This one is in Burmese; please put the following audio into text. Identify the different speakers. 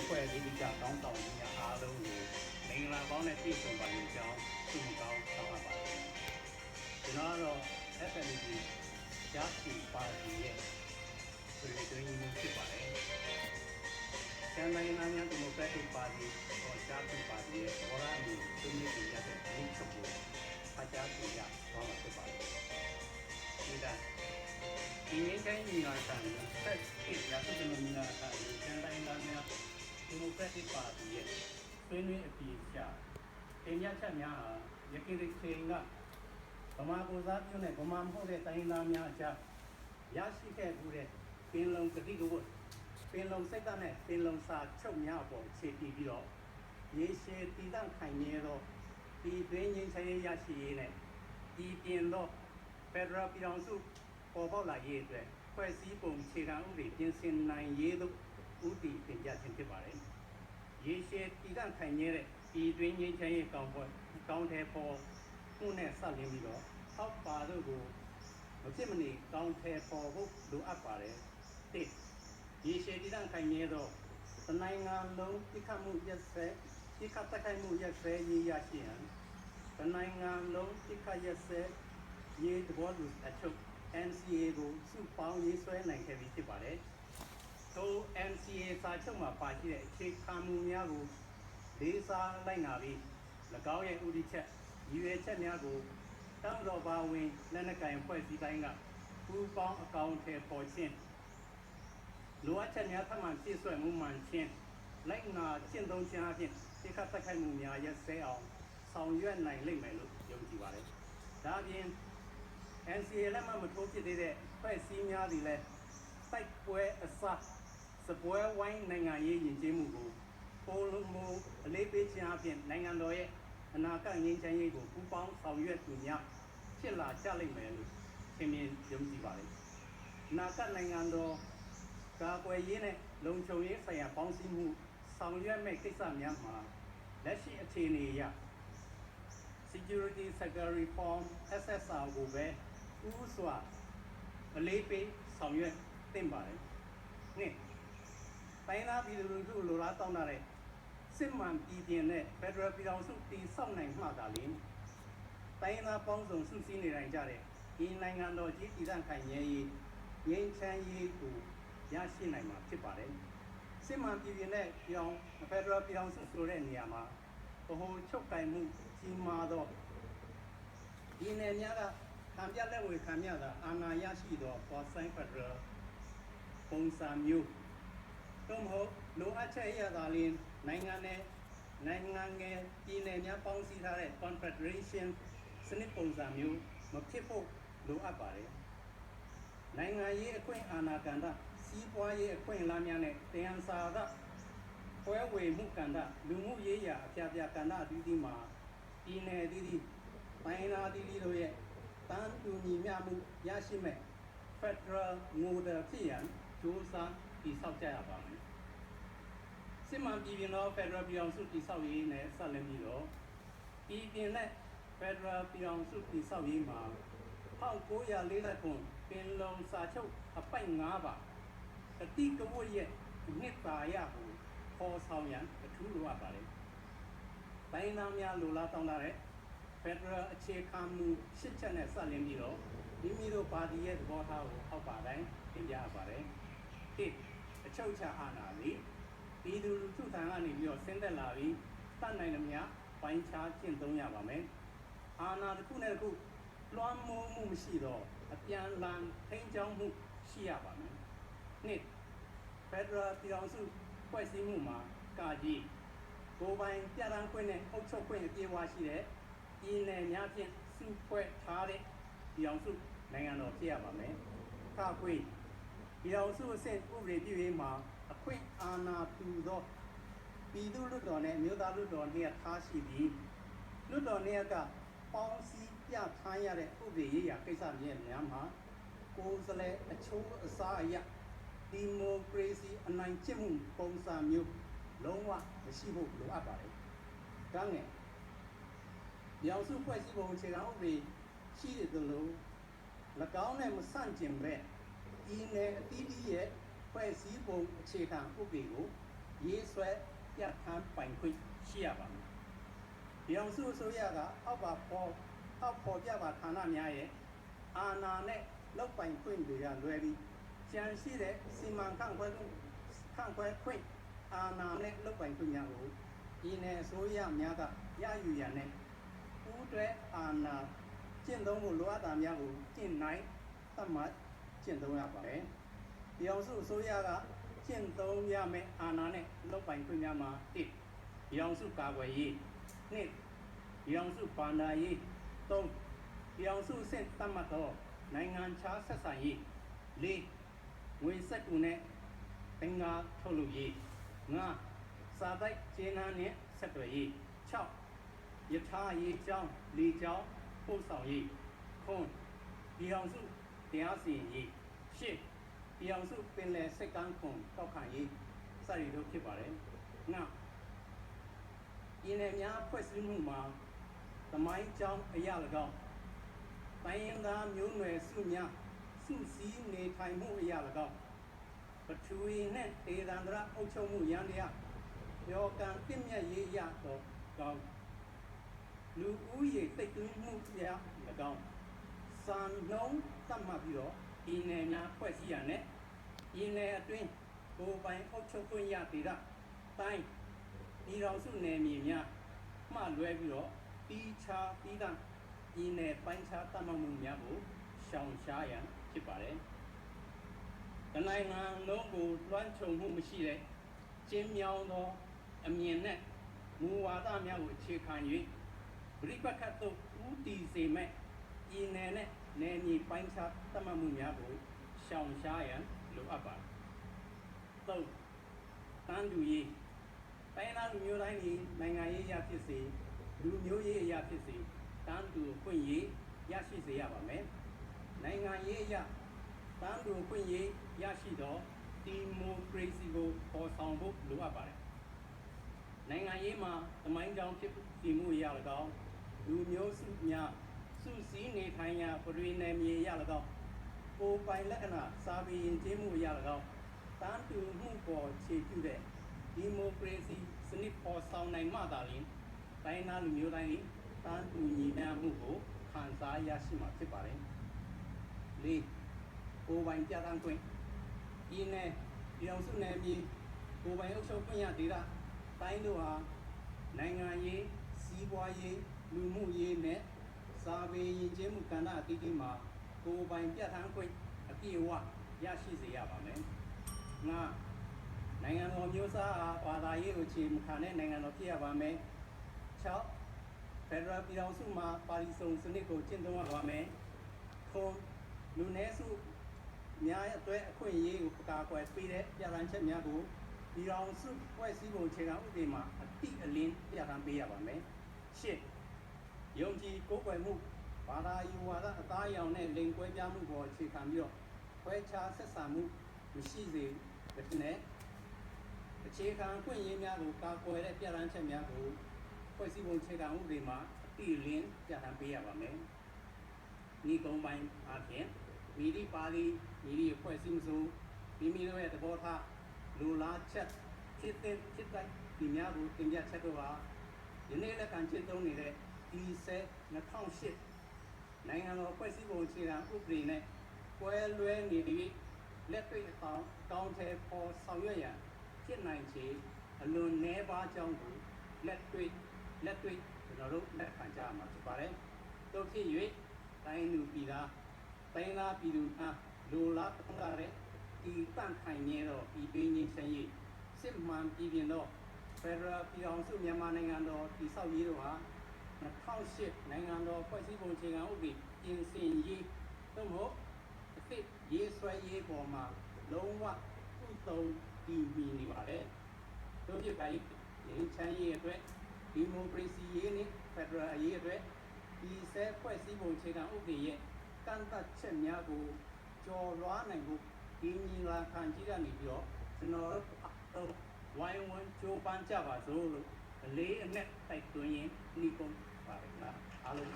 Speaker 1: ဖွဲ့လေးကကောင်းဆောင်ကြီးများအားလုံးကိုမင်္ဂလာပေါင်းနဲ့ပြည့်စုံပါလိမ့်ကြောင်းဆုမကောင်းတောင်းအပ်ပါတယ်ကျွန်တော်ကတော့ FNP ဂျာစီပါတီရဲ့ပြည်တွင်းမှုဖြစ်ပါတယ်ကျန်တိုင်းနိုင်ငံဒီမိုကရက်တစ်ပါတီပေါ်ဂျာစီပါတီရဲ့ဘောရာမျိုးသူမျိုးတွေရတဲ့ဒီချုပ်ကိုဖတ်ကြားပြရတော့မှာဖြစ်ပါတယ်ဒီတိုင်းဒီနေ့တိုင်းညီလာခံဆက်ဖြစ်ရတဲ့ညီလာခံကျန်တိုင်းနိုင်ငံဒီမိုကရက်တစ်ပါတီရဲ့ဆွေးနွေးအပြေချတင်ပြချက်များဟာရခိုင်ချိန်ကဗမာကိုစားပြုနဲ့ဗမာမဟုတ်တဲ့တိုင်းသားများအကြားရရှိခဲ့မှုတဲ့ပင်လုံကတိကဝတ်ပင်လုံစိတ်ဓာတ်နဲ့ပင်လုံစာချုပ်များအပေါ်အခြေတည်ပြီးတော့ရေရှည်တည်တံ့ခိုင်မြဲသောဒီတွင်းငင်းချရေးရရှိရေးနဲ့ဒီပြင်သောဖက်ဒရယ်ပြည်ထောင်စုပေါ်ပေါက်လာရေးအတွက်ဖွဲ့စည်းပုံခြေခံဥပဒေပြင်ဆင်နိုင်ရေးသို့ဥတီတင်ပြခြင်းဖြစ်ပါတယ်။ရေရှည်တည်တံ့ခိုင်မြဲတဲ့ဒီတွင်းငင်းချရေးကောင်းတဲ့ပေါ်မှုနဲ့ဆက်လင်းပြီးတော့အောက်ပါတို့ကိုမဖြစ်မနေကောင်းတဲ့ပေါ်ဖို့လိုအပ်ပါတယ်။တစ်ရေရှည်တည်တံ့ခိုင်မြဲသောတနိုင်ငံလုံးပြခတ်မှုရက်စဲပြခတ်တိုက်ခိုက်မှုရက်စဲရေးရရှိရန်တနိုင်ငံလုံးပြခတ်ရက်စဲရေးသဘောတူအချုပ် NCA ကိုစုပေါင်းရေးဆွဲနိုင်ခဲ့ပြီဖြစ်ပါတယ်။သို့ NCA စာချုပ်မှာပါရှိတဲ့အခြေခံမူများကိုလေးစားလိုက်နာပြီး၎င်းရဲ့ဥတီချက်ရည်ရွယ်ချက်များကိုတောင်းတော်ပါဝင်လက်နက်ကိုင်ဖွဲ့စည်းတိုင်းကပူးပေါင်းအကောင့်ထဲပေါ်ခြင်းလိုအပ်ချက်များထပ်မံပြည့်စွက်မှုမှန်ခြင်းလိုက်နာကျင့်သုံးခြင်းအပြင်တိခတ်တိုက်ခိုက်မှုများရက်စဲအောင်ဆောင်ရွက်နိုင်လိမ့်မယ်လို့ယုံကြည်ပါတယ်။ဒါအပြင် NCA လက်မှတ်မထိုးဖြစ်သေးတဲ့ဖွဲ့စည်းများသည်လည်းတိုက်ပွဲအစားစပွဲဝိုင်းနိုင်ငံရေးယဉ်ကျေးမှုကိုပိုလုံးမိုးအလေးပေးခြင်းအပြင်နိုင်ငံတော်ရဲ့အနာဂတ်ငြိမ်းချမ်းရေးကိုပူးပေါင်းဆောင်ရွက်သူများဖြစ်လာကြလိမ့်မယ်လို့ထင်မြင်ယုံကြည်ပါတယ်။အနာဂတ်နိုင်ငံတော်ကာကွယ်ရေးနဲ့လုံခြုံရေးဆိုင်ရာပေါင်းစည်းမှုဆောင်ရွက်မဲ့ကိစ္စများမှာလက်ရှိအခြေအနေအရ Security Sector Reform SSR ကိုပဲဥစွာအလေးပေးဆောင်ရွက်သင့်ပါတယ်။နှစ်တိုင်းသားပြည်သူလူထုလိုလားတောင်းတဲ့စစ်မှန်ပြည်ပြင်းတဲ့ဖက်ဒရယ်ပြည်ထောင်စုတည်ဆောက်နိုင်မှသာလျှင်တိုင်းသားပေါင်းစုံစုစည်းနေနိုင်ကြတဲ့ဒီနိုင်ငံတော်ကြီးတည်တံ့ခိုင်မြဲရေးငြိမ်းချမ်းရေးကိုရရှိနိုင်မှာဖြစ်ပါတယ်။စစ်မှန်ပြည်ပြင်းတဲ့ပြည်အောင်ဖက်ဒရယ်ပြည်ထောင်စုဆိုတဲ့နေရာမှာဗဟိုချုပ်ကိုင်မှုကြီးမားသောဒီနယ်များကခံပြလက်ဝေခံမြတာအာဏာရရှိသောပေါ်ဆိုင်ဖက်ဒရယ်ပုံစံမျိုးသို့မဟုတ်လိုအပ်ချက်ရတာလျှင်နိုင်ငံငယ်ပြည်နယ်များပေါင်းစည်းထားတဲ့ Confederation စနစ်ပုံစံမျိုးမဖြစ်ဖို့လိုအပ်ပါတယ်။နိုင်ငံရေးအခွင့်အာဏာကဏ္ဍစီးပွားရေးအခွင့်အလမ်းများနဲ့တရားစာကပွဲဝေမှုကဏ္ဍလူမှုရေးရာအပြားပြားကဏ္ဍအသီးသီးမှာပြည်နယ်အသီးသီးတိုင်းသားအသီးသီးတို့ရဲ့တန်းတူညီမျှမှုရရှိမဲ့ Federal Model ဖြစ်ရန်ကြိုးစားတည်ဆောက်ကြရပါမယ်။စစ်မှန်ပြည်ပြင်းသော Federal ပြည်အောင်စုတည်ဆောက်ရေးနဲ့ဆက်လက်ပြီးတော့ပြည်ပြင်းတဲ့ Federal ပြည်အောင်စုတည်ဆောက်ရေးမှာ1940ခုပင်လုံစာချုပ်အပိုက်9ပါတတိကဝတ်ရဲ့နှစ်သာရကိုခေါ်ဆောင်ရန်အထူးလိုအပ်ပါတယ်။တိုင်းသားများလိုလားတောင်းတဲ့ဖက်ဒရယ်အခြေခံမူရှစ်ချက်နဲ့ဆက်လင်းပြီးတော့မိမိတို့ပါတီရဲ့သဘောထားကိုအောက်ပါတိုင်းတင်ပြရပါတယ်။တစ်အချုပ်အခြာအာဏာသည်ပြည်သူလူထုထံကနေပြီးတော့ဆင်းသက်လာပြီးတတ်နိုင်သမျှပိုင်းခြားကျင့်သုံးရပါမယ်။အာဏာတစ်ခုနဲ့တစ်ခုလွှမ်းမိုးမှုမရှိတော့အပြန်အလှန်ထိန်းကျောင်းမှုရှိရပါမယ်။နှစ်ဖက်ဒရယ်ပြည်ထောင်စုဖွဲ့စည်းမှုမှာကာကြီးကိုယ်ပိုင်ပြဋ္ဌာန်းခွင့်နဲ့အုပ်ချုပ်ခွင့်အပြည့်အဝရှိတဲ့ပြည်နယ်များဖြင့်စုဖွဲ့ထားတဲ့ပြည်အောင်စုနိုင်ငံတော်ဖြစ်ရပါမယ်။ခါခွေပြည်အောင်စုအဆင့်ဥပဒေပြုရေးမှာအခွင့်အာဏာပြုသောပြည်သူ့လွှတ်တော်နဲ့မြို့သားလွှတ်တော်နဲ့ထားရှိပြီးလွှတ်တော်နဲ့ကပေါင်းစည်းပြဋ္ဌာန်းရတဲ့ဥပဒေရေးရာကိစ္စများမှာကိုယ်စားလှယ်အချိုးအစားအရဒီမိုကရေစီအနိုင်ကျင့်မှုပုံစံမျိုးလုံးဝမရှိဖို့လိုအပ်ပါတယ်။ဒါနဲ့ပြည်အောင်စုဖွဲ့စည်းပုံအခြေခံဥပဒေရှိတယ်လို့၎င်းနဲ့မဆန့်ကျင်ပဲဒီနယ်အသီးသီးရဲ့ဖွဲ့စည်းပုံအခြေခံဥပဒေကို ရေးဆွဲပြဋ္ဌာန်းပိုင်ခွင့်ရှိရပါမယ်ပြည်ထောင်စုအစိုးရကအောက်ဖော်ပြပါဌာနများရဲ့အာဏာနဲ့လုပ်ပိုင်ခွင့်တွေကလွယ်ပြီးကျန်ရှိတဲ့စီမံခန့်ခွဲခွင့်အာဏာနဲ့လုပ်ပိုင်ခွင့်များကိုပြည်နယ်အစိုးရများကရယူရန်နဲ့ပူးတွဲအာဏာကျင့်သုံးဖို့လိုအပ်တာများကိုကျင့်နိုင်သတ်မှတ်ကျင့်သုံးရပါတယ်ပြည်အောင်စုအစိုးရကကျင့်သုံးရမယ့်အာဏာနဲ့လုပ်ပိုင်ခွင့်များမှာ1ပြည်အောင်စုကာကွယ်ရေး2ပြည်အောင်စုဘာသာရေး3ပြည်အောင်စုအဆင့်သတ်မှတ်သောနိုင်ငံခြားဆက်ဆံရေး4ငွေစက်ကူနဲ့သင်္ကာထုတ်လုပ်ရေး5စာတိုက်ကျေးနန်းနဲ့ဆက်သွယ်ရေး6ရထားရေးကြောင်းလေကြောင်းပို့ဆောင်ရေး9ပြည်အောင်စုတရားစီရင်ရေး10ပြည်အောင်စုပင်လယ်စိတ်ကမ်းခွန်တောက်ခံရေးစသည်တို့ဖြစ်ပါတယ်။နောက်ပြည်နယ်များဖွဲ့စည်းမှုမှာသမိုင်းကြောင်းအရာ၎င်းတိုင်းရင်းသားမျိုးနွယ်စုများစုစည်းနေထိုင်မှုအရာ၎င်းပထဝီနှင့်ဒေသန္တရအုပ်ချုပ်မှုရန်တရားပြောကံပြည့်မြတ်ရေးရတော့ကောင်းလူဦးရေတိတ်သွင်းမှုရ၎င်းစံနှုန်းသတ်မှတ်ပြီးတော့ပြည်နယ်များဖွဲ့စည်းရတဲ့ပြည်နယ်အတွင်းကိုယ်ပိုင်အုပ်ချုပ်ခွင့်ရဒေသတိုင်းပြည်တော်စုနယ်မြေများမှလွဲပြီးတော့ပြီးခြားပြီးသားပြည်နယ်ပိုင်းခြားသတ်မှတ်မှုများကိုရှောင်ရှားရန်ဖြစ်ပါတယ်။တနိုင်ငံလုံးကိုလွှမ်းခြုံမှုမရှိတဲ့ကျင်းမြောင်းသောအမြင်နဲ့မူဝါဒများကိုအခြေခံ၍ပြိပက္ခသို့ဦးတည်စေမဲ့ပြည်နယ်နဲ့နယ်မြေပိုင်းခြားသတ်မှတ်မှုများကိုရှောင်ရှားရန်လိုအပ်ပါတယ်။3တန်းတူရေးတိုင်းသားလူမျိုးတိုင်းဒီနိုင်ငံရေးအရာဖြစ်စေလူမျိုးရေးအရာဖြစ်စေတန်းတူခွင့်ရေးရရှိစေရပါမယ်။နိုင်ငံရေးအရာတန်းတူခွင့်ရေးရရှိသောဒီမိုကရေစီကိုပေါ်ဆောင်ဖို့လိုအပ်ပါတယ်။နိုင်ငံရေးမှာသမိုင်းကြောင်းဖြစ်စီမှုအရာ၎င်းလူမျိုးစုများစုစည်းနေထိုင်ရာပြည်နယ်မြေအရာ၎င်းကိုယ်ပိုင်လက္ခဏာစာပေယဉ်ကျေးမှုအရာ၎င်းတန်းတူမှုပေါ်ခြေပြုတဲ့ဒီမိုကရေစီစနစ်ပေါ်ဆောင်နိုင်မှသာလျှင်တိုင်းသားလူမျိုးတိုင်းတန်းတူညီမျှမှုကိုခံစားရရှိမှာဖြစ်ပါတယ်။၄ကိုယ်ပိုင်ပြဋ္ဌာန်းခွင့်ပြည်နယ်ပြည်အောင်စုနယ်မြေကိုယ်ပိုင်အုပ်ချုပ်ခွင့်ရဒေသတိုင်းတို့ဟာနိုင်ငံရေးစီးပွားရေးလူမှုရေးနဲ့စာပေယဉ်ကျေးမှုကဏ္ဍအသီးသီးမှာကိုယ်ပိုင်ပြဋ္ဌာန်းခွင့်အပြည့်အဝရရှိစေရပါမယ်။၅နိုင်ငံတော်မျိုးစားဘာသာရေးကိုအခြေခံတဲ့နိုင်ငံတော်ဖြစ်ရပါမယ်။၆ဖက်ဒရယ်ပြည်ထောင်စုမှာပါတီစုံစနစ်ကိုကျင့်သုံးရပါမယ်။၇လူနည်းစုများအတွက်အခွင့်အရေးကိုကာကွယ်ပေးတဲ့ပြဋ္ဌာန်းချက်များကိုပြည်ထောင်စုဖွဲ့စည်းပုံအခြေခံဥပဒေမှာအတိအလင်းပြဋ္ဌာန်းပေးရပါမယ်။၈ယုံကြည်ကိုးကွယ်မှုဘာသာယူဝါဒအသားအရောင်နဲ့လိင်ကွဲပြားမှုပေါ်အခြေခံပြီးတော့ခွဲခြားဆက်ဆံမှုမရှိစေတဲ့အခြေခံအခွင့်အရေးများကိုကာကွယ်တဲ့ပြဋ္ဌာန်းချက်များကိုဖွဲ့စည်းပုံအခြေခံဥပဒေမှာအတိအလင်းပြဋ္ဌာန်းပေးရပါမယ်။ဒီကုန်းပိုင်းအပြင်မိဒီပါတီမိဒီဖွဲ့စည်းမှုဆိုမိမိတို့ရဲ့သဘောထားလူလားချက်ဖြစ်တဲ့ဖြစ်တိုင်းဒီများကိုတင်ပြချက်တော့ပါယနေ့လက်ခံကျင့်သုံးနေတဲ့ဒီဆက်2008နိုင်ငံတော်ဖွဲ့စည်းပုံအခြေခံဥပဒေနဲ့ကွဲလွဲနေပြီးလက်တွေ့အကောင်ကောင်းတဲ့ပေါ်ဆောင်ရွက်ရန်ဖြစ်နိုင်ခြေအလွန်နည်းပါးကြောင်းကိုလက်တွေ့ကျွန်တော်တို့လက်ခံကြမှာဖြစ်ပါတယ်။သို့ဖြစ်၍တိုင်းလူပြည်သားတိုင်းသားပြည်သူအားလိုလားတောင်းတတဲ့ဒီတန့်ခိုင်မြဲတော့ဒီပင်းချင်းချင်းရေးစစ်မှန်ပြည်ပြင်တော့ဖက်ဒရယ်ပြည်ထောင်စုမြန်မာနိုင်ငံတော်တည်ဆောက်ရေးတို့ဟာ2008နိုင်ငံတော်ဖွဲ့စည်းပုံအခြေခံဥပဒေပြင်ဆင်ရေးသို့မဟုတ်အသစ်ရေးဆွဲရေးပေါ်မှာလုံးဝဥသုံးတည်ပြီးနေပါတယ်။တို့ဖြစ်ပါလိမ့်ချမ်းရေးအတွက်ဒီမိုကရေစီရေးနဲ့ဖက်ဒရယ်ရေးအတွက်ဒီဆက်ဖွဲ့စည်းပုံအခြေခံဥပဒေရဲ့ကန့်သတ်ချက်များကိုကျော်လွှားနိုင်ဖို့ဒီညီလာခံကြီးကနေပြီးတော့ကျွန်တော်တို့ဝိုင်းဝန်းကြိုးပမ်းကြပါစို့လို့အလေးအနက်တိုက်တွန်းရင်းနှီးကုန်ပါတယ်ခင်ဗျာအားလုံး